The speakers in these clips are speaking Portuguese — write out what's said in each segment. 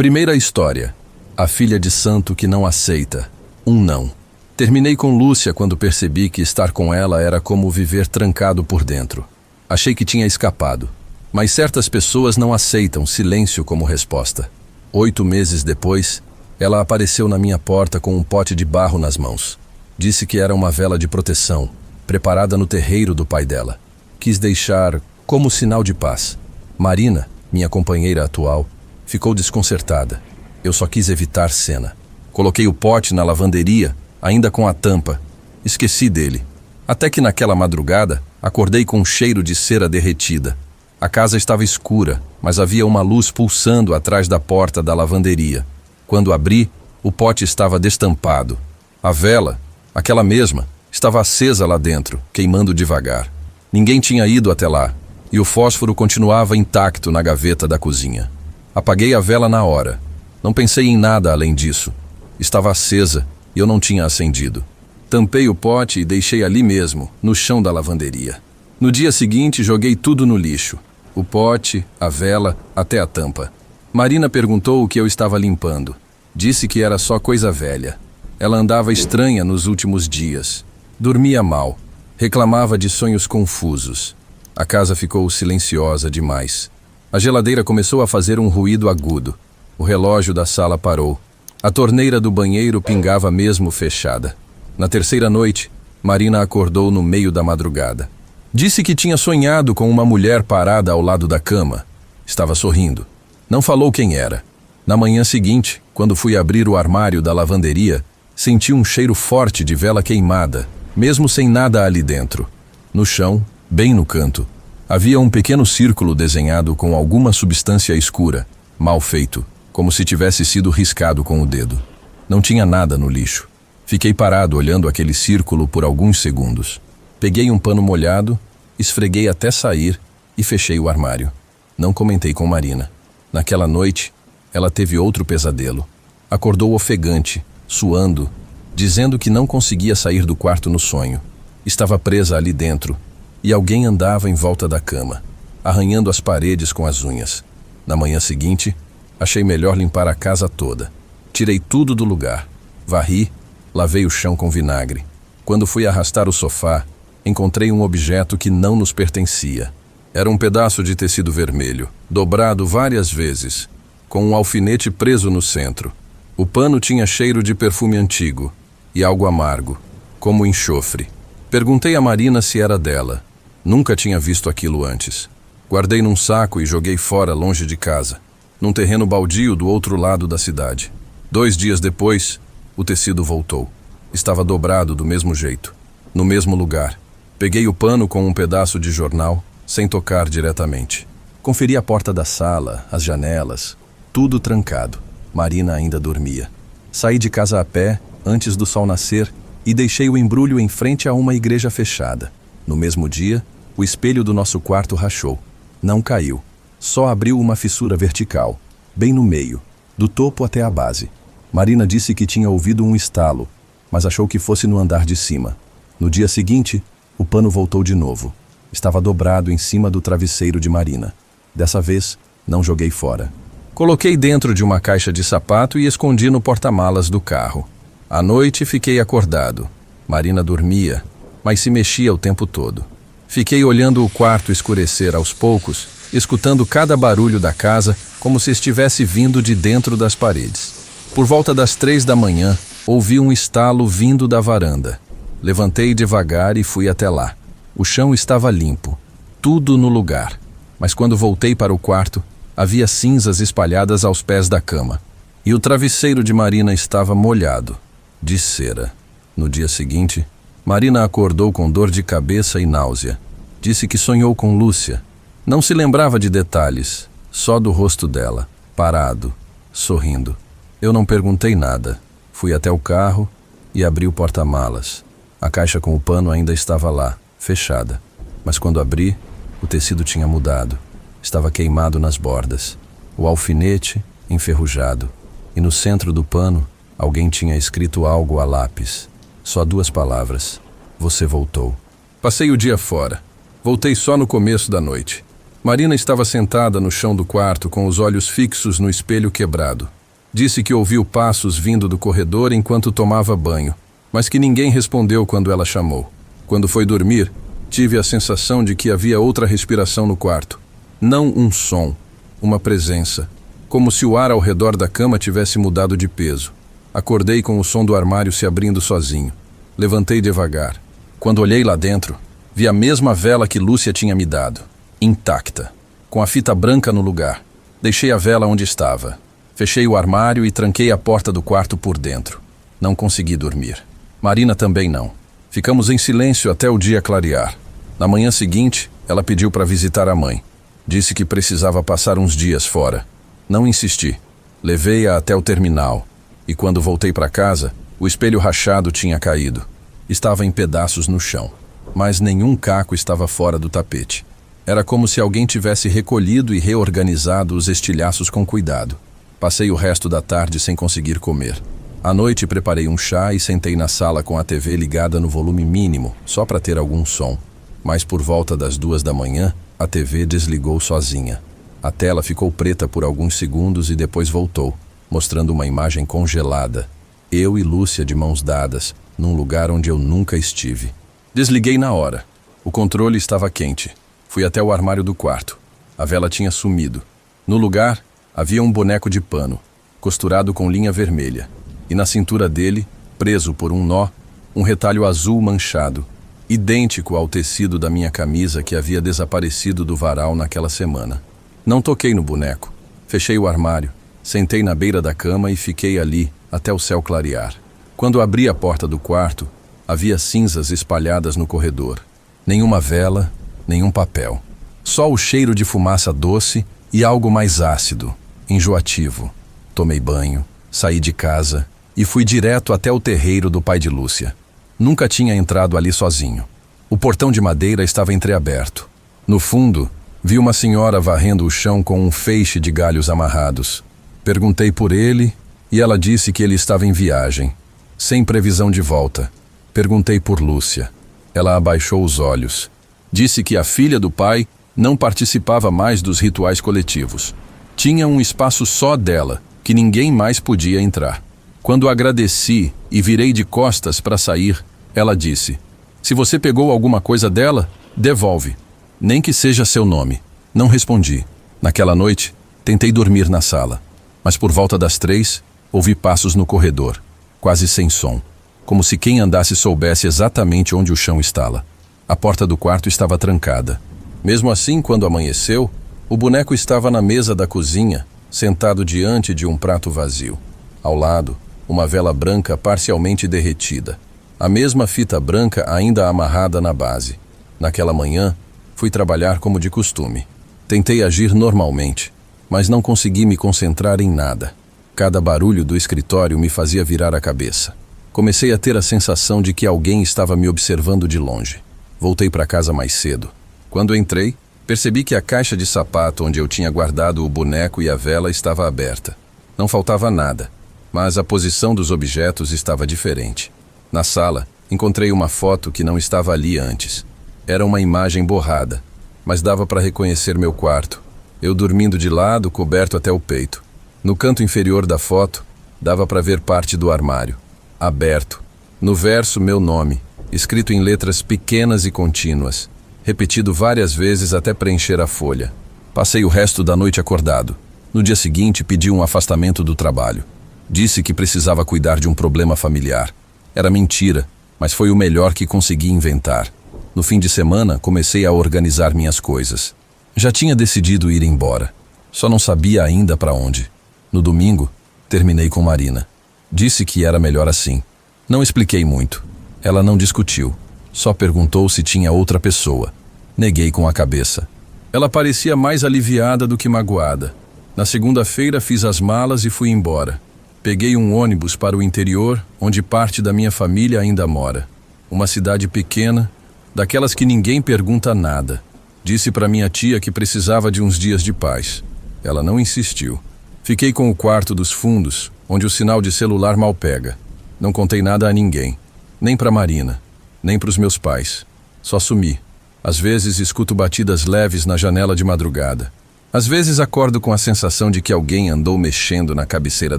Primeira história. A filha de santo que não aceita. Um não. Terminei com Lúcia quando percebi que estar com ela era como viver trancado por dentro. Achei que tinha escapado. Mas certas pessoas não aceitam silêncio como resposta. 8 meses depois, ela apareceu na minha porta com um pote de barro nas mãos. Disse que era uma vela de proteção, preparada no terreiro do pai dela. Quis deixar como sinal de paz. Marina, minha companheira atual, ficou desconcertada. Eu só quis evitar cena. Coloquei o pote na lavanderia, ainda com a tampa. Esqueci dele. Até que naquela madrugada, acordei com um cheiro de cera derretida. A casa estava escura, mas havia uma luz pulsando atrás da porta da lavanderia. Quando abri, o pote estava destampado. A vela, aquela mesma, estava acesa lá dentro, queimando devagar. Ninguém tinha ido até lá, e o fósforo continuava intacto na gaveta da cozinha. Apaguei a vela na hora. Não pensei em nada além disso. Estava acesa e eu não tinha acendido. Tampei o pote e deixei ali mesmo, no chão da lavanderia. No dia seguinte, joguei tudo no lixo. O pote, a vela, até a tampa. Marina perguntou o que eu estava limpando. Disse que era só coisa velha. Ela andava estranha nos últimos dias. Dormia mal. Reclamava de sonhos confusos. A casa ficou silenciosa demais. A geladeira começou a fazer um ruído agudo. O relógio da sala parou. A torneira do banheiro pingava mesmo fechada. Na terceira noite, Marina acordou no meio da madrugada. Disse que tinha sonhado com uma mulher parada ao lado da cama. Estava sorrindo. Não falou quem era. Na manhã seguinte, quando fui abrir o armário da lavanderia, senti um cheiro forte de vela queimada, mesmo sem nada ali dentro. No chão, bem no canto, havia um pequeno círculo desenhado com alguma substância escura, mal feito, como se tivesse sido riscado com o dedo. Não tinha nada no lixo. Fiquei parado olhando aquele círculo por alguns segundos. Peguei um pano molhado, esfreguei até sair e fechei o armário. Não comentei com Marina. Naquela noite, ela teve outro pesadelo. Acordou ofegante, suando, dizendo que não conseguia sair do quarto no sonho. Estava presa ali dentro e alguém andava em volta da cama, arranhando as paredes com as unhas. Na manhã seguinte, achei melhor limpar a casa toda. Tirei tudo do lugar, varri, lavei o chão com vinagre. Quando fui arrastar o sofá, encontrei um objeto que não nos pertencia. Era um pedaço de tecido vermelho, dobrado várias vezes, com um alfinete preso no centro. O pano tinha cheiro de perfume antigo e algo amargo, como enxofre. Perguntei a Marina se era dela. Nunca tinha visto aquilo antes. Guardei num saco e joguei fora longe de casa, num terreno baldio do outro lado da cidade. 2 dias depois, o tecido voltou. Estava dobrado do mesmo jeito, no mesmo lugar. Peguei o pano com um pedaço de jornal, sem tocar diretamente. Conferi a porta da sala, as janelas, tudo trancado. Marina ainda dormia. Saí de casa a pé, antes do sol nascer, e deixei o embrulho em frente a uma igreja fechada. No mesmo dia, o espelho do nosso quarto rachou. Não caiu. Só abriu uma fissura vertical, bem no meio, do topo até a base. Marina disse que tinha ouvido um estalo, mas achou que fosse no andar de cima. No dia seguinte, o pano voltou de novo. Estava dobrado em cima do travesseiro de Marina. Dessa vez, não joguei fora. Coloquei dentro de uma caixa de sapato e escondi no porta-malas do carro. À noite, fiquei acordado. Marina dormia, mas se mexia o tempo todo. Fiquei olhando o quarto escurecer aos poucos, escutando cada barulho da casa como se estivesse vindo de dentro das paredes. Por volta das 3 da manhã, ouvi um estalo vindo da varanda. Levantei devagar e fui até lá. O chão estava limpo, tudo no lugar. Mas quando voltei para o quarto, havia cinzas espalhadas aos pés da cama. E o travesseiro de Marina estava molhado, de cera. No dia seguinte, Marina acordou com dor de cabeça e náusea. Disse que sonhou com Lúcia. Não se lembrava de detalhes, só do rosto dela, parado, sorrindo. Eu não perguntei nada. Fui até o carro e abri o porta-malas. A caixa com o pano ainda estava lá, fechada. Mas quando abri, o tecido tinha mudado. Estava queimado nas bordas. O alfinete, enferrujado. E no centro do pano, alguém tinha escrito algo a lápis. Só 2 palavras. Você voltou. Passei o dia fora. Voltei só no começo da noite. Marina estava sentada no chão do quarto com os olhos fixos no espelho quebrado. Disse que ouviu passos vindo do corredor enquanto tomava banho, mas que ninguém respondeu quando ela chamou. Quando foi dormir, tive a sensação de que havia outra respiração no quarto. Não um som, uma presença, como se o ar ao redor da cama tivesse mudado de peso. Acordei com o som do armário se abrindo sozinho. Levantei devagar. Quando olhei lá dentro, vi a mesma vela que Lúcia tinha me dado, intacta, com a fita branca no lugar. Deixei a vela onde estava. Fechei o armário e tranquei a porta do quarto por dentro. Não consegui dormir. Marina também não. Ficamos em silêncio até o dia clarear. Na manhã seguinte, ela pediu para visitar a mãe. Disse que precisava passar uns dias fora. Não insisti. Levei-a até o terminal. E quando voltei para casa, o espelho rachado tinha caído. Estava em pedaços no chão, mas nenhum caco estava fora do tapete. Era como se alguém tivesse recolhido e reorganizado os estilhaços com cuidado. Passei o resto da tarde sem conseguir comer. À noite preparei um chá e sentei na sala com a TV ligada no volume mínimo, só para ter algum som. Mas por volta das 2 da manhã, a TV desligou sozinha. A tela ficou preta por alguns segundos e depois voltou, mostrando uma imagem congelada. Eu e Lúcia de mãos dadas, num lugar onde eu nunca estive. Desliguei na hora. O controle estava quente. Fui até o armário do quarto. A vela tinha sumido. No lugar, havia um boneco de pano, costurado com linha vermelha. E na cintura dele, preso por um nó, um retalho azul manchado, idêntico ao tecido da minha camisa que havia desaparecido do varal naquela semana. Não toquei no boneco. Fechei o armário, sentei na beira da cama e fiquei ali até o céu clarear. Quando abri a porta do quarto, havia cinzas espalhadas no corredor. Nenhuma vela, nenhum papel. Só o cheiro de fumaça doce e algo mais ácido, enjoativo. Tomei banho, saí de casa e fui direto até o terreiro do pai de Lúcia. Nunca tinha entrado ali sozinho. O portão de madeira estava entreaberto. No fundo, vi uma senhora varrendo o chão com um feixe de galhos amarrados. Perguntei por ele e ela disse que ele estava em viagem, sem previsão de volta. Perguntei por Lúcia. Ela abaixou os olhos. Disse que a filha do pai não participava mais dos rituais coletivos. Tinha um espaço só dela, que ninguém mais podia entrar. Quando agradeci e virei de costas para sair, ela disse: "Se você pegou alguma coisa dela, devolve, nem que seja seu nome." Não respondi. Naquela noite, tentei dormir na sala, mas por volta das 3, ouvi passos no corredor, quase sem som, como se quem andasse soubesse exatamente onde o chão estala. A porta do quarto estava trancada. Mesmo assim, quando amanheceu, o boneco estava na mesa da cozinha, sentado diante de um prato vazio. Ao lado, uma vela branca parcialmente derretida. A mesma fita branca ainda amarrada na base. Naquela manhã, fui trabalhar como de costume. Tentei agir normalmente, mas não consegui me concentrar em nada. Cada barulho do escritório me fazia virar a cabeça. Comecei a ter a sensação de que alguém estava me observando de longe. Voltei para casa mais cedo. Quando entrei, percebi que a caixa de sapato onde eu tinha guardado o boneco e a vela estava aberta. Não faltava nada, mas a posição dos objetos estava diferente. Na sala, encontrei uma foto que não estava ali antes. Era uma imagem borrada, mas dava para reconhecer meu quarto. Eu dormindo de lado, coberto até o peito. No canto inferior da foto, dava para ver parte do armário, aberto. No verso, meu nome, escrito em letras pequenas e contínuas, repetido várias vezes até preencher a folha. Passei o resto da noite acordado. No dia seguinte, pedi um afastamento do trabalho. Disse que precisava cuidar de um problema familiar. Era mentira, mas foi o melhor que consegui inventar. No fim de semana, comecei a organizar minhas coisas. Já tinha decidido ir embora. Só não sabia ainda para onde. No domingo, terminei com Marina. Disse que era melhor assim. Não expliquei muito. Ela não discutiu. Só perguntou se tinha outra pessoa. Neguei com a cabeça. Ela parecia mais aliviada do que magoada. Na segunda-feira fiz as malas e fui embora. Peguei um ônibus para o interior, onde parte da minha família ainda mora. Uma cidade pequena, daquelas que ninguém pergunta nada. Disse para minha tia que precisava de uns dias de paz. Ela não insistiu. Fiquei com o quarto dos fundos, onde o sinal de celular mal pega. Não contei nada a ninguém. Nem para Marina, nem para os meus pais. Só sumi. Às vezes escuto batidas leves na janela de madrugada. Às vezes acordo com a sensação de que alguém andou mexendo na cabeceira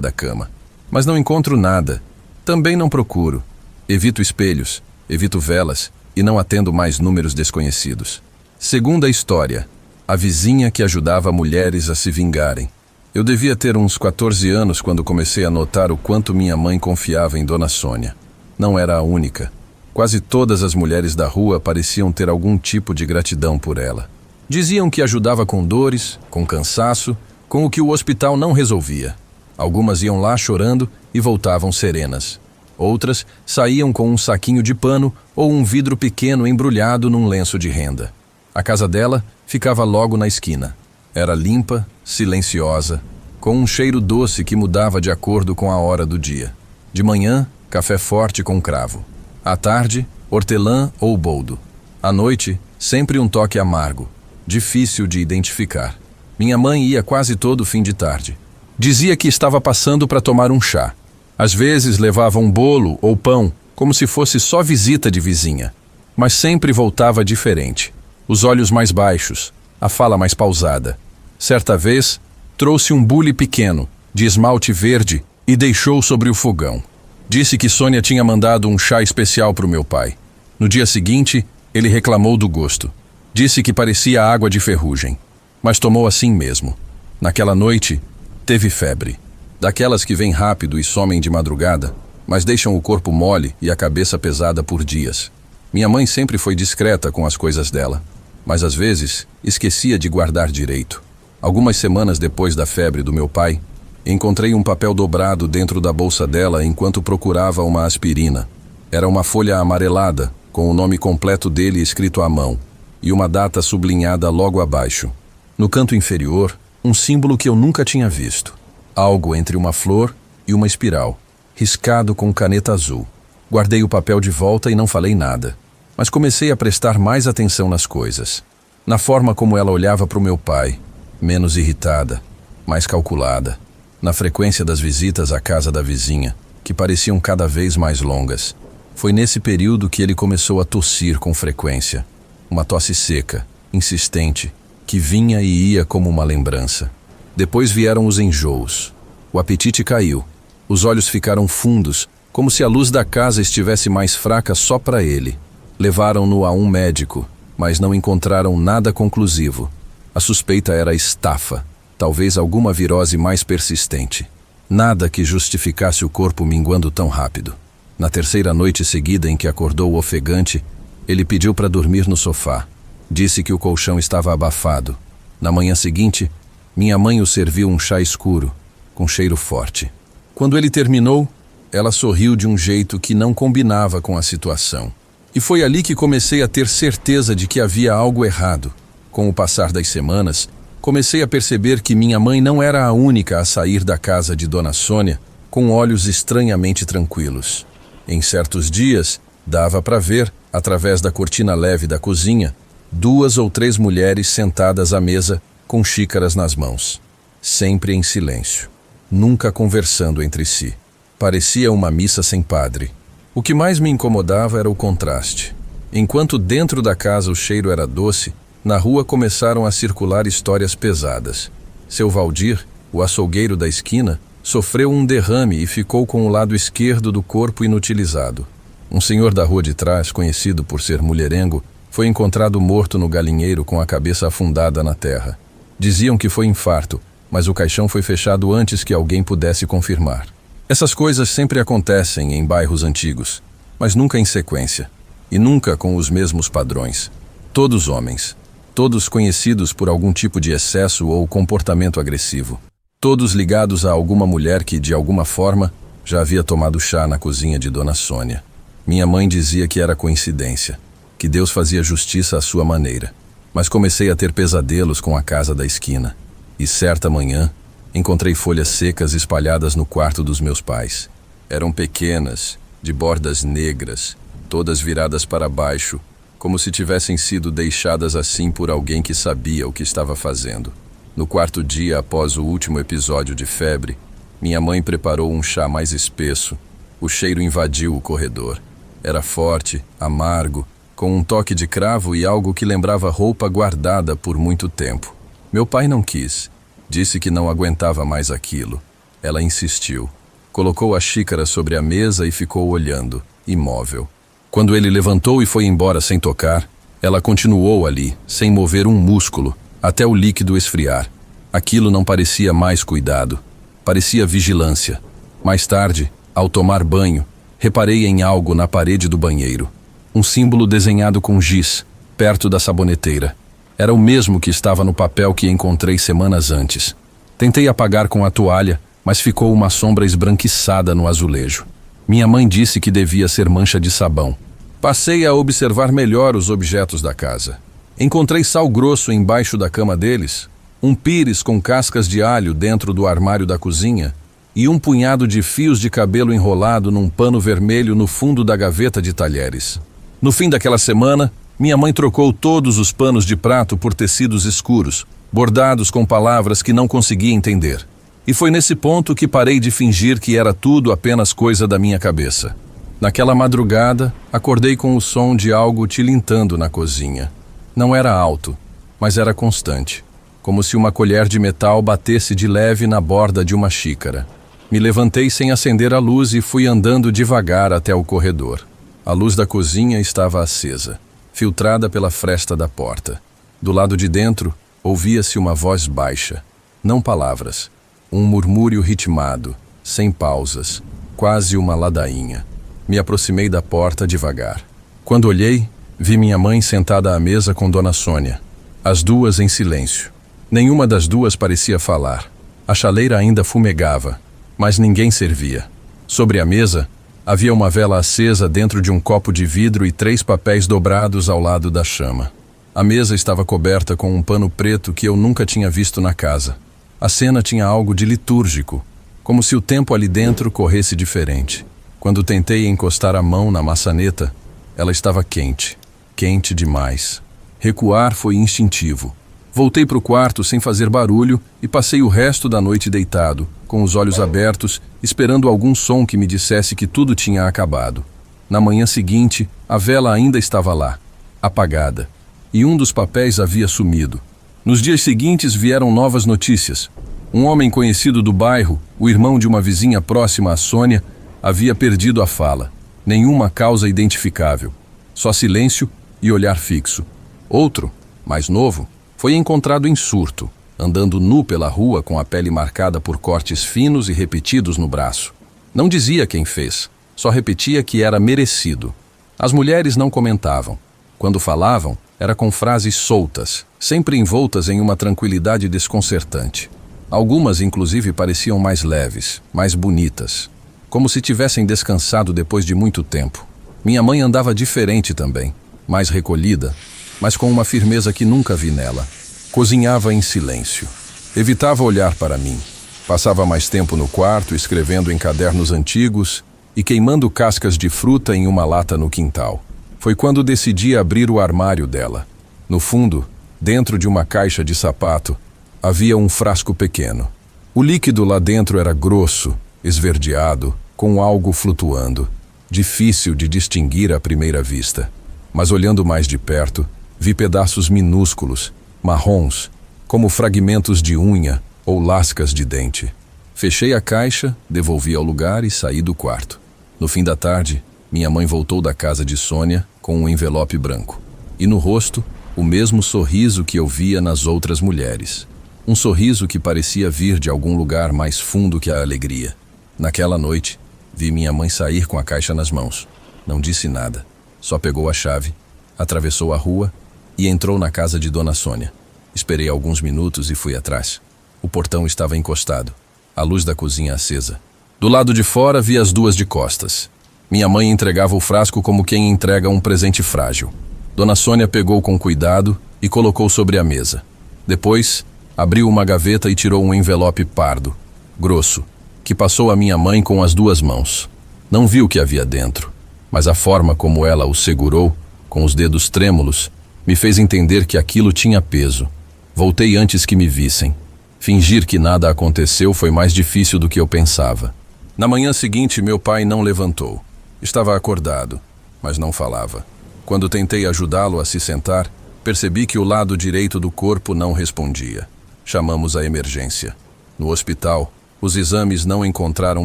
da cama. Mas não encontro nada. Também não procuro. Evito espelhos, evito velas e não atendo mais números desconhecidos. Segunda história: a vizinha que ajudava mulheres a se vingarem. Eu devia ter uns 14 anos quando comecei a notar o quanto minha mãe confiava em Dona Sônia. Não era a única. Quase todas as mulheres da rua pareciam ter algum tipo de gratidão por ela. Diziam que ajudava com dores, com cansaço, com o que o hospital não resolvia. Algumas iam lá chorando e voltavam serenas. Outras saíam com um saquinho de pano ou um vidro pequeno embrulhado num lenço de renda. A casa dela ficava logo na esquina. Era limpa, silenciosa, com um cheiro doce que mudava de acordo com a hora do dia. De manhã, café forte com cravo. À tarde, hortelã ou boldo. À noite, sempre um toque amargo, difícil de identificar. Minha mãe ia quase todo fim de tarde. Dizia que estava passando para tomar um chá. Às vezes levava um bolo ou pão, como se fosse só visita de vizinha. Mas sempre voltava diferente. Os olhos mais baixos, a fala mais pausada. Certa vez, trouxe um bule pequeno, de esmalte verde, e deixou sobre o fogão. Disse que Sônia tinha mandado um chá especial para o meu pai. No dia seguinte, ele reclamou do gosto. Disse que parecia água de ferrugem. Mas tomou assim mesmo. Naquela noite, teve febre. Daquelas que vêm rápido e somem de madrugada, mas deixam o corpo mole e a cabeça pesada por dias. Minha mãe sempre foi discreta com as coisas dela, mas às vezes esquecia de guardar direito. Algumas semanas depois da febre do meu pai, encontrei um papel dobrado dentro da bolsa dela enquanto procurava uma aspirina. Era uma folha amarelada, com o nome completo dele escrito à mão, e uma data sublinhada logo abaixo. No canto inferior, um símbolo que eu nunca tinha visto. Algo entre uma flor e uma espiral, riscado com caneta azul. Guardei o papel de volta e não falei nada, mas comecei a prestar mais atenção nas coisas. Na forma como ela olhava para o meu pai, menos irritada, mais calculada. Na frequência das visitas à casa da vizinha, que pareciam cada vez mais longas. Foi nesse período que ele começou a tossir com frequência. Uma tosse seca, insistente, que vinha e ia como uma lembrança. Depois vieram os enjoos. O apetite caiu. Os olhos ficaram fundos, como se a luz da casa estivesse mais fraca só para ele. Levaram-no a um médico, mas não encontraram nada conclusivo. A suspeita era estafa, talvez alguma virose mais persistente. Nada que justificasse o corpo minguando tão rápido. Na terceira noite seguida em que acordou ofegante, ele pediu para dormir no sofá. Disse que o colchão estava abafado. Na manhã seguinte, minha mãe o serviu um chá escuro, com cheiro forte. Quando ele terminou, ela sorriu de um jeito que não combinava com a situação. E foi ali que comecei a ter certeza de que havia algo errado. Com o passar das semanas, comecei a perceber que minha mãe não era a única a sair da casa de Dona Sônia com olhos estranhamente tranquilos. Em certos dias, dava para ver, através da cortina leve da cozinha, 2 ou 3 mulheres sentadas à mesa com xícaras nas mãos. Sempre em silêncio, nunca conversando entre si. Parecia uma missa sem padre. O que mais me incomodava era o contraste. Enquanto dentro da casa o cheiro era doce, na rua começaram a circular histórias pesadas. Seu Valdir, o açougueiro da esquina, sofreu um derrame e ficou com o lado esquerdo do corpo inutilizado. Um senhor da rua de trás, conhecido por ser mulherengo, foi encontrado morto no galinheiro com a cabeça afundada na terra. Diziam que foi infarto, mas o caixão foi fechado antes que alguém pudesse confirmar. Essas coisas sempre acontecem em bairros antigos, mas nunca em sequência, e nunca com os mesmos padrões. Todos homens. Todos conhecidos por algum tipo de excesso ou comportamento agressivo. Todos ligados a alguma mulher que, de alguma forma, já havia tomado chá na cozinha de Dona Sônia. Minha mãe dizia que era coincidência, que Deus fazia justiça à sua maneira. Mas comecei a ter pesadelos com a casa da esquina. E certa manhã, encontrei folhas secas espalhadas no quarto dos meus pais. Eram pequenas, de bordas negras, todas viradas para baixo, como se tivessem sido deixadas assim por alguém que sabia o que estava fazendo. No 4º dia após o último episódio de febre, minha mãe preparou um chá mais espesso. O cheiro invadiu o corredor. Era forte, amargo, com um toque de cravo e algo que lembrava roupa guardada por muito tempo. Meu pai não quis. Disse que não aguentava mais aquilo. Ela insistiu. Colocou a xícara sobre a mesa e ficou olhando, imóvel. Quando ele levantou e foi embora sem tocar, ela continuou ali, sem mover um músculo, até o líquido esfriar. Aquilo não parecia mais cuidado. Parecia vigilância. Mais tarde, ao tomar banho, reparei em algo na parede do banheiro. Um símbolo desenhado com giz, perto da saboneteira. Era o mesmo que estava no papel que encontrei semanas antes. Tentei apagar com a toalha, mas ficou uma sombra esbranquiçada no azulejo. Minha mãe disse que devia ser mancha de sabão. Passei a observar melhor os objetos da casa. Encontrei sal grosso embaixo da cama deles, um pires com cascas de alho dentro do armário da cozinha e um punhado de fios de cabelo enrolado num pano vermelho no fundo da gaveta de talheres. No fim daquela semana, minha mãe trocou todos os panos de prato por tecidos escuros, bordados com palavras que não conseguia entender. E foi nesse ponto que parei de fingir que era tudo apenas coisa da minha cabeça. Naquela madrugada, acordei com o som de algo tilintando na cozinha. Não era alto, mas era constante, como se uma colher de metal batesse de leve na borda de uma xícara. Me levantei sem acender a luz e fui andando devagar até o corredor. A luz da cozinha estava acesa, filtrada pela fresta da porta. Do lado de dentro, ouvia-se uma voz baixa, não palavras, um murmúrio ritmado, sem pausas, quase uma ladainha. Me aproximei da porta devagar. Quando olhei, vi minha mãe sentada à mesa com Dona Sônia, as duas em silêncio. Nenhuma das duas parecia falar. A chaleira ainda fumegava, mas ninguém servia. Sobre a mesa, havia uma vela acesa dentro de um copo de vidro e 3 papéis dobrados ao lado da chama. A mesa estava coberta com um pano preto que eu nunca tinha visto na casa. A cena tinha algo de litúrgico, como se o tempo ali dentro corresse diferente. Quando tentei encostar a mão na maçaneta, ela estava quente, quente demais. Recuar foi instintivo. Voltei para o quarto sem fazer barulho e passei o resto da noite deitado, com os olhos abertos, esperando algum som que me dissesse que tudo tinha acabado. Na manhã seguinte, a vela ainda estava lá, apagada, e um dos papéis havia sumido. Nos dias seguintes vieram novas notícias. Um homem conhecido do bairro, o irmão de uma vizinha próxima a Sônia, havia perdido a fala. Nenhuma causa identificável. Só silêncio e olhar fixo. Outro, mais novo, foi encontrado em surto, andando nu pela rua com a pele marcada por cortes finos e repetidos no braço. Não dizia quem fez, só repetia que era merecido. As mulheres não comentavam. Quando falavam, era com frases soltas, sempre envoltas em uma tranquilidade desconcertante. Algumas, inclusive, pareciam mais leves, mais bonitas, como se tivessem descansado depois de muito tempo. Minha mãe andava diferente também, mais recolhida, mas com uma firmeza que nunca vi nela. Cozinhava em silêncio. Evitava olhar para mim. Passava mais tempo no quarto, escrevendo em cadernos antigos e queimando cascas de fruta em uma lata no quintal. Foi quando decidi abrir o armário dela. No fundo, dentro de uma caixa de sapato, havia um frasco pequeno. O líquido lá dentro era grosso, esverdeado, com algo flutuando. Difícil de distinguir à primeira vista. Mas olhando mais de perto, vi pedaços minúsculos, marrons, como fragmentos de unha ou lascas de dente. Fechei a caixa, devolvi ao lugar e saí do quarto. No fim da tarde, minha mãe voltou da casa de Sônia com um envelope branco. E no rosto, o mesmo sorriso que eu via nas outras mulheres. Um sorriso que parecia vir de algum lugar mais fundo que a alegria. Naquela noite, vi minha mãe sair com a caixa nas mãos. Não disse nada. Só pegou a chave, atravessou a rua e entrou na casa de Dona Sônia. Esperei alguns minutos e fui atrás. O portão estava encostado, a luz da cozinha acesa. Do lado de fora vi as duas de costas. Minha mãe entregava o frasco como quem entrega um presente frágil. Dona Sônia pegou com cuidado e colocou sobre a mesa. Depois, abriu uma gaveta e tirou um envelope pardo, grosso, que passou à minha mãe com as duas mãos. Não vi o que havia dentro, mas a forma como ela o segurou, com os dedos trêmulos, me fez entender que aquilo tinha peso. Voltei antes que me vissem. Fingir que nada aconteceu foi mais difícil do que eu pensava. Na manhã seguinte, meu pai não levantou. Estava acordado, mas não falava. Quando tentei ajudá-lo a se sentar, percebi que o lado direito do corpo não respondia. Chamamos a emergência. No hospital, os exames não encontraram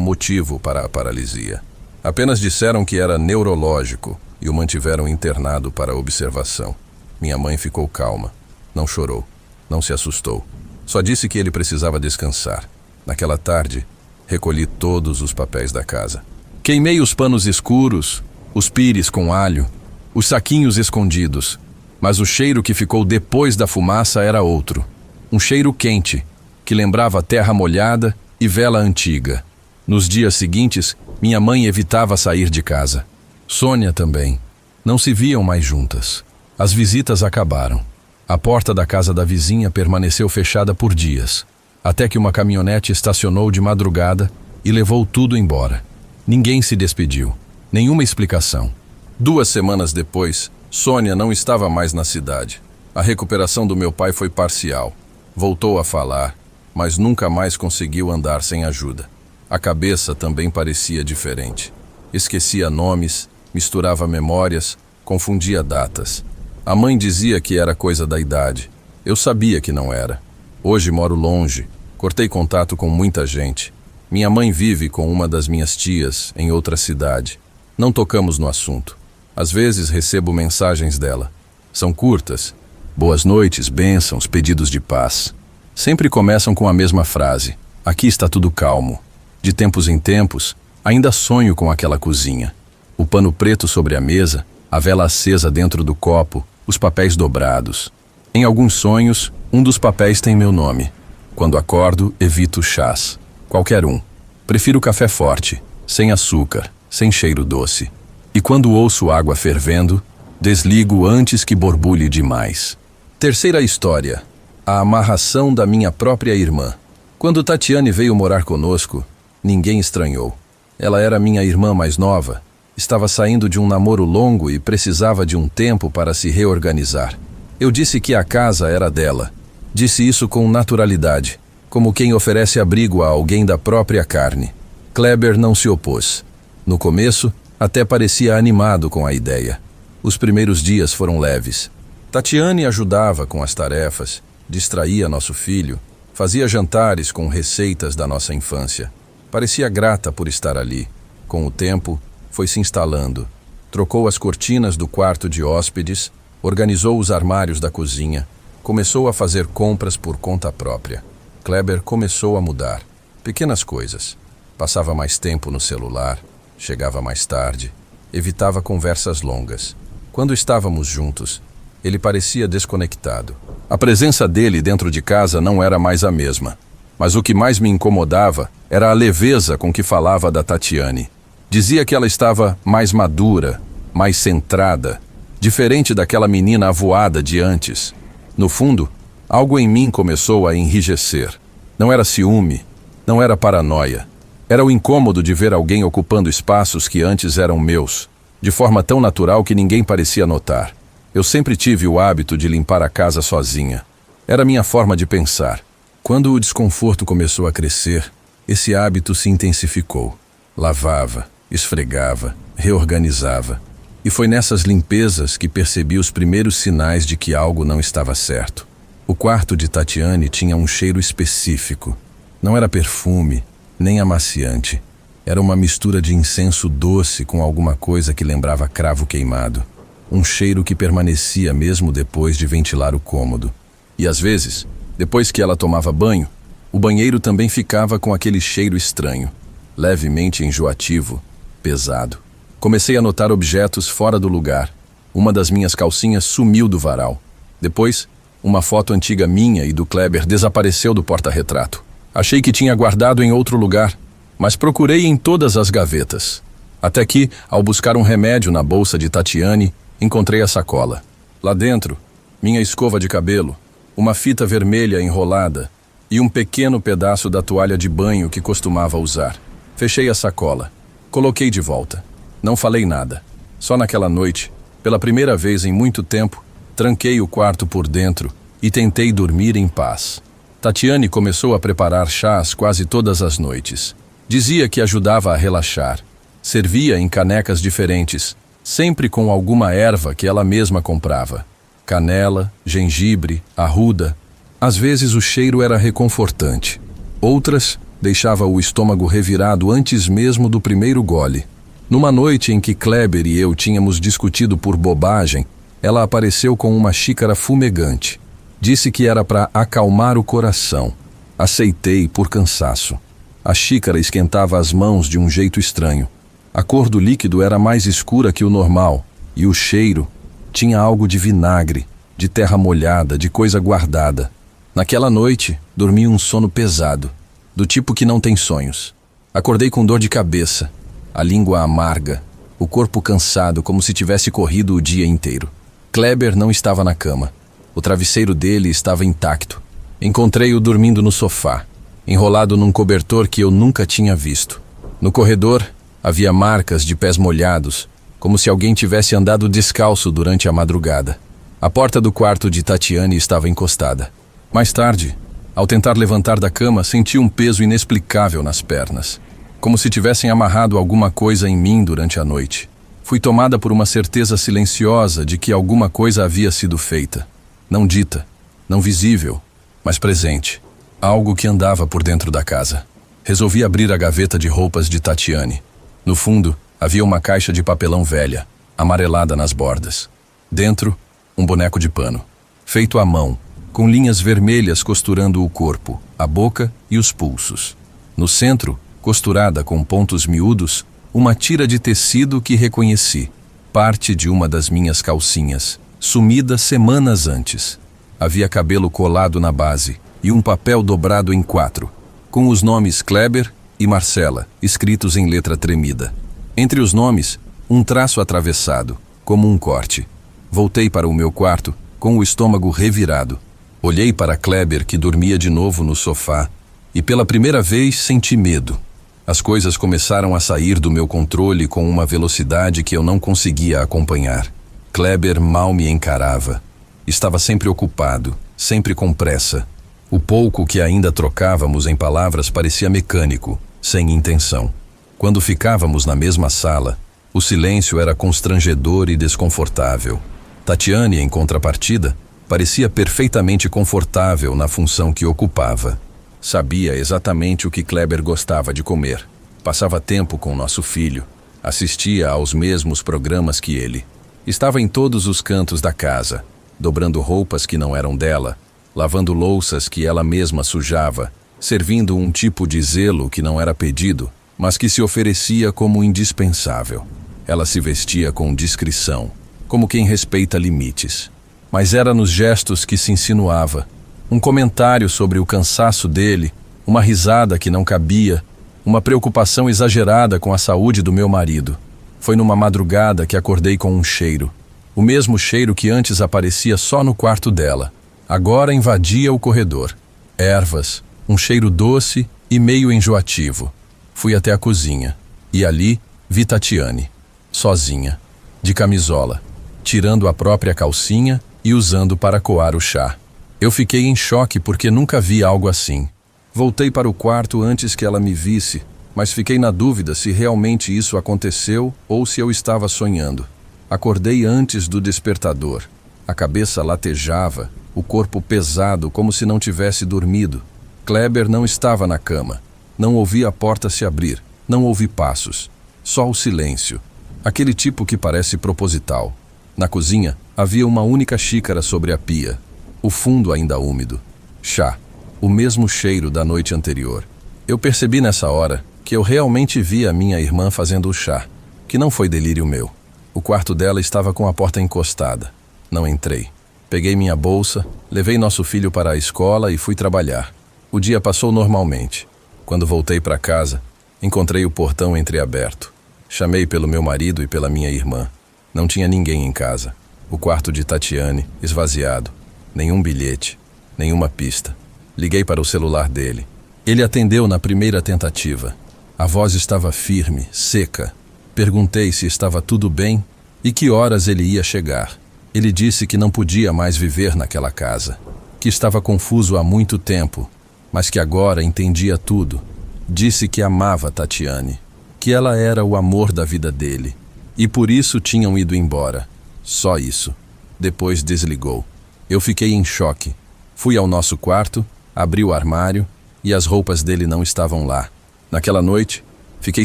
motivo para a paralisia. Apenas disseram que era neurológico e o mantiveram internado para observação. Minha mãe ficou calma. Não chorou. Não se assustou. Só disse que ele precisava descansar. Naquela tarde, recolhi todos os papéis da casa. Queimei os panos escuros, os pires com alho, os saquinhos escondidos. Mas o cheiro que ficou depois da fumaça era outro. Um cheiro quente, que lembrava terra molhada e vela antiga. Nos dias seguintes, minha mãe evitava sair de casa. Sônia também. Não se viam mais juntas. As visitas acabaram. A porta da casa da vizinha permaneceu fechada por dias, até que uma caminhonete estacionou de madrugada e levou tudo embora. Ninguém se despediu. Nenhuma explicação. 2 semanas depois, Sônia não estava mais na cidade. A recuperação do meu pai foi parcial. Voltou a falar, mas nunca mais conseguiu andar sem ajuda. A cabeça também parecia diferente. Esquecia nomes, misturava memórias, confundia datas. A mãe dizia que era coisa da idade. Eu sabia que não era. Hoje moro longe, cortei contato com muita gente. Minha mãe vive com uma das minhas tias em outra cidade. Não tocamos no assunto. Às vezes recebo mensagens dela. São curtas. Boas noites, bênçãos, pedidos de paz. Sempre começam com a mesma frase. Aqui está tudo calmo. De tempos em tempos, ainda sonho com aquela cozinha. O pano preto sobre a mesa, a vela acesa dentro do copo, os papéis dobrados. Em alguns sonhos, um dos papéis tem meu nome. Quando acordo, evito chás. Qualquer um. Prefiro café forte, sem açúcar, sem cheiro doce. E quando ouço água fervendo, desligo antes que borbulhe demais. Terceira história. A amarração da minha própria irmã. Quando Tatiane veio morar conosco, ninguém estranhou. Ela era minha irmã mais nova, estava saindo de um namoro longo e precisava de um tempo para se reorganizar. Eu disse que a casa era dela. Disse isso com naturalidade, como quem oferece abrigo a alguém da própria carne. Kleber não se opôs. No começo, até parecia animado com a ideia. Os primeiros dias foram leves. Tatiane ajudava com as tarefas, distraía nosso filho, fazia jantares com receitas da nossa infância. Parecia grata por estar ali. Com o tempo, foi se instalando. Trocou as cortinas do quarto de hóspedes, organizou os armários da cozinha, começou a fazer compras por conta própria. Kleber começou a mudar. Pequenas coisas. Passava mais tempo no celular, chegava mais tarde, evitava conversas longas. Quando estávamos juntos, ele parecia desconectado. A presença dele dentro de casa não era mais a mesma. Mas o que mais me incomodava era a leveza com que falava da Tatiane. Dizia que ela estava mais madura, mais centrada, diferente daquela menina avoada de antes. No fundo, algo em mim começou a enrijecer. Não era ciúme, não era paranoia. Era o incômodo de ver alguém ocupando espaços que antes eram meus, de forma tão natural que ninguém parecia notar. Eu sempre tive o hábito de limpar a casa sozinha. Era minha forma de pensar. Quando o desconforto começou a crescer, esse hábito se intensificou. Lavava, esfregava, reorganizava. E foi nessas limpezas que percebi os primeiros sinais de que algo não estava certo. O quarto de Tatiane tinha um cheiro específico. Não era perfume, nem amaciante. Era uma mistura de incenso doce com alguma coisa que lembrava cravo queimado. Um cheiro que permanecia mesmo depois de ventilar o cômodo. E às vezes, depois que ela tomava banho, o banheiro também ficava com aquele cheiro estranho, levemente enjoativo, pesado. Comecei a notar objetos fora do lugar. Uma das minhas calcinhas sumiu do varal. Depois, uma foto antiga minha e do Kleber desapareceu do porta-retrato. Achei que tinha guardado em outro lugar, mas procurei em todas as gavetas. Até que, ao buscar um remédio na bolsa de Tatiane, encontrei a sacola. Lá dentro, minha escova de cabelo, uma fita vermelha enrolada e um pequeno pedaço da toalha de banho que costumava usar. Fechei a sacola. Coloquei de volta. Não falei nada. Só naquela noite, pela primeira vez em muito tempo, tranquei o quarto por dentro e tentei dormir em paz. Tatiane começou a preparar chás quase todas as noites. Dizia que ajudava a relaxar. Servia em canecas diferentes, sempre com alguma erva que ela mesma comprava. Canela, gengibre, arruda. Às vezes o cheiro era reconfortante. Outras deixava o estômago revirado antes mesmo do primeiro gole. Numa noite em que Kleber e eu tínhamos discutido por bobagem, ela apareceu com uma xícara fumegante. Disse que era para acalmar o coração. Aceitei por cansaço. A xícara esquentava as mãos de um jeito estranho. A cor do líquido era mais escura que o normal, e o cheiro tinha algo de vinagre, de terra molhada, de coisa guardada. Naquela noite, dormi um sono pesado, do tipo que não tem sonhos. Acordei com dor de cabeça, a língua amarga, o corpo cansado como se tivesse corrido o dia inteiro. Kleber não estava na cama. O travesseiro dele estava intacto. Encontrei-o dormindo no sofá, enrolado num cobertor que eu nunca tinha visto. No corredor, havia marcas de pés molhados, como se alguém tivesse andado descalço durante a madrugada. A porta do quarto de Tatiane estava encostada. Mais tarde, ao tentar levantar da cama, senti um peso inexplicável nas pernas, como se tivessem amarrado alguma coisa em mim durante a noite. Fui tomada por uma certeza silenciosa de que alguma coisa havia sido feita. Não dita, não visível, mas presente. Algo que andava por dentro da casa. Resolvi abrir a gaveta de roupas de Tatiane. No fundo, havia uma caixa de papelão velha, amarelada nas bordas. Dentro, um boneco de pano, feito à mão, com linhas vermelhas costurando o corpo, a boca e os pulsos. No centro, costurada com pontos miúdos, uma tira de tecido que reconheci, parte de uma das minhas calcinhas, sumida semanas antes. Havia cabelo colado na base e um papel dobrado em 4, com os nomes Kleber e Marcela, escritos em letra tremida. Entre os nomes, um traço atravessado, como um corte. Voltei para o meu quarto, com o estômago revirado. Olhei para Kleber, que dormia de novo no sofá, e pela primeira vez senti medo. As coisas começaram a sair do meu controle com uma velocidade que eu não conseguia acompanhar. Kleber mal me encarava. Estava sempre ocupado, sempre com pressa. O pouco que ainda trocávamos em palavras parecia mecânico, sem intenção. Quando ficávamos na mesma sala, o silêncio era constrangedor e desconfortável. Tatiane, em contrapartida, parecia perfeitamente confortável na função que ocupava. Sabia exatamente o que Kleber gostava de comer. Passava tempo com nosso filho. Assistia aos mesmos programas que ele. Estava em todos os cantos da casa, dobrando roupas que não eram dela, lavando louças que ela mesma sujava, servindo um tipo de zelo que não era pedido, mas que se oferecia como indispensável. Ela se vestia com discrição, como quem respeita limites. Mas era nos gestos que se insinuava. Um comentário sobre o cansaço dele, uma risada que não cabia, uma preocupação exagerada com a saúde do meu marido. Foi numa madrugada que acordei com um cheiro. O mesmo cheiro que antes aparecia só no quarto dela. Agora invadia o corredor. Ervas, um cheiro doce e meio enjoativo. Fui até a cozinha. E ali vi Tatiane, sozinha, de camisola, tirando a própria calcinha e usando para coar o chá. Eu fiquei em choque porque nunca vi algo assim. Voltei para o quarto antes que ela me visse, mas fiquei na dúvida se realmente isso aconteceu ou se eu estava sonhando. Acordei antes do despertador. A cabeça latejava, o corpo pesado como se não tivesse dormido. Kleber não estava na cama. Não ouvi a porta se abrir, não ouvi passos. Só o silêncio. Aquele tipo que parece proposital. Na cozinha, havia uma única xícara sobre a pia. O fundo ainda úmido. Chá. O mesmo cheiro da noite anterior. Eu percebi nessa hora que eu realmente vi a minha irmã fazendo o chá, que não foi delírio meu. O quarto dela estava com a porta encostada. Não entrei. Peguei minha bolsa, levei nosso filho para a escola e fui trabalhar. O dia passou normalmente. Quando voltei para casa, encontrei o portão entreaberto. Chamei pelo meu marido e pela minha irmã. Não tinha ninguém em casa. O quarto de Tatiane, esvaziado. Nenhum bilhete, nenhuma pista. Liguei para o celular dele. Ele atendeu na primeira tentativa. A voz estava firme, seca. Perguntei se estava tudo bem e que horas ele ia chegar. Ele disse que não podia mais viver naquela casa, que estava confuso há muito tempo, mas que agora entendia tudo. Disse que amava Tatiane, que ela era o amor da vida dele E por isso tinham ido embora. Só isso. Depois desligou. Eu fiquei em choque. Fui ao nosso quarto, abri o armário e as roupas dele não estavam lá. Naquela noite, fiquei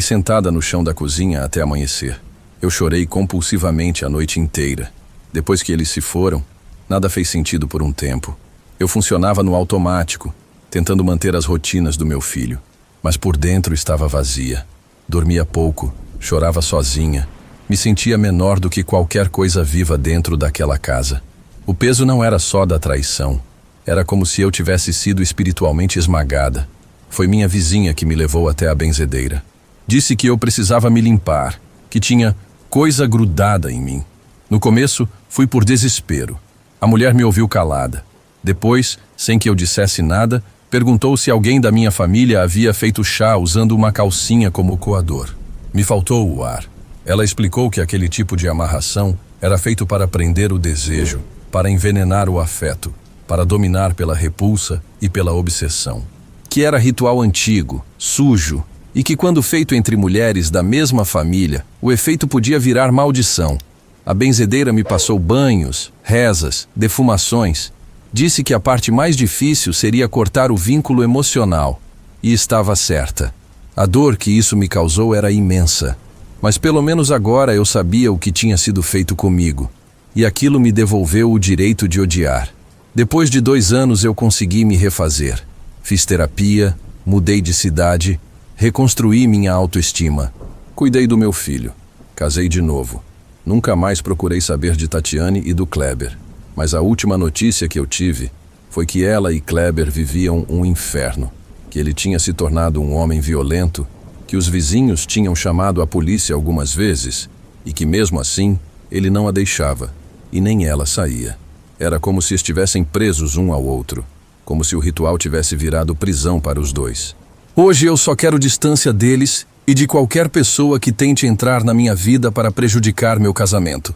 sentada no chão da cozinha até amanhecer. Eu chorei compulsivamente a noite inteira. Depois que eles se foram, nada fez sentido por um tempo. Eu funcionava no automático, tentando manter as rotinas do meu filho. Mas por dentro estava vazia. Dormia pouco, chorava sozinha. Me sentia menor do que qualquer coisa viva dentro daquela casa. O peso não era só da traição. Era como se eu tivesse sido espiritualmente esmagada. Foi minha vizinha que me levou até a benzedeira. Disse que eu precisava me limpar, que tinha coisa grudada em mim. No começo, fui por desespero. A mulher me ouviu calada. Depois, sem que eu dissesse nada, perguntou se alguém da minha família havia feito chá usando uma calcinha como coador. Me faltou o ar. Ela explicou que aquele tipo de amarração era feito para prender o desejo, para envenenar o afeto, para dominar pela repulsa e pela obsessão. Que era ritual antigo, sujo, e que quando feito entre mulheres da mesma família, o efeito podia virar maldição. A benzedeira me passou banhos, rezas, defumações. Disse que a parte mais difícil seria cortar o vínculo emocional. E estava certa. A dor que isso me causou era imensa. Mas pelo menos agora eu sabia o que tinha sido feito comigo. E aquilo me devolveu o direito de odiar. Depois de 2 anos eu consegui me refazer. Fiz terapia, mudei de cidade, reconstruí minha autoestima. Cuidei do meu filho. Casei de novo. Nunca mais procurei saber de Tatiane e do Kleber. Mas a última notícia que eu tive foi que ela e Kleber viviam um inferno, que ele tinha se tornado um homem violento, que os vizinhos tinham chamado a polícia algumas vezes e que mesmo assim ele não a deixava e nem ela saía. Era como se estivessem presos um ao outro, como se o ritual tivesse virado prisão para os dois. Hoje eu só quero distância deles e de qualquer pessoa que tente entrar na minha vida para prejudicar meu casamento.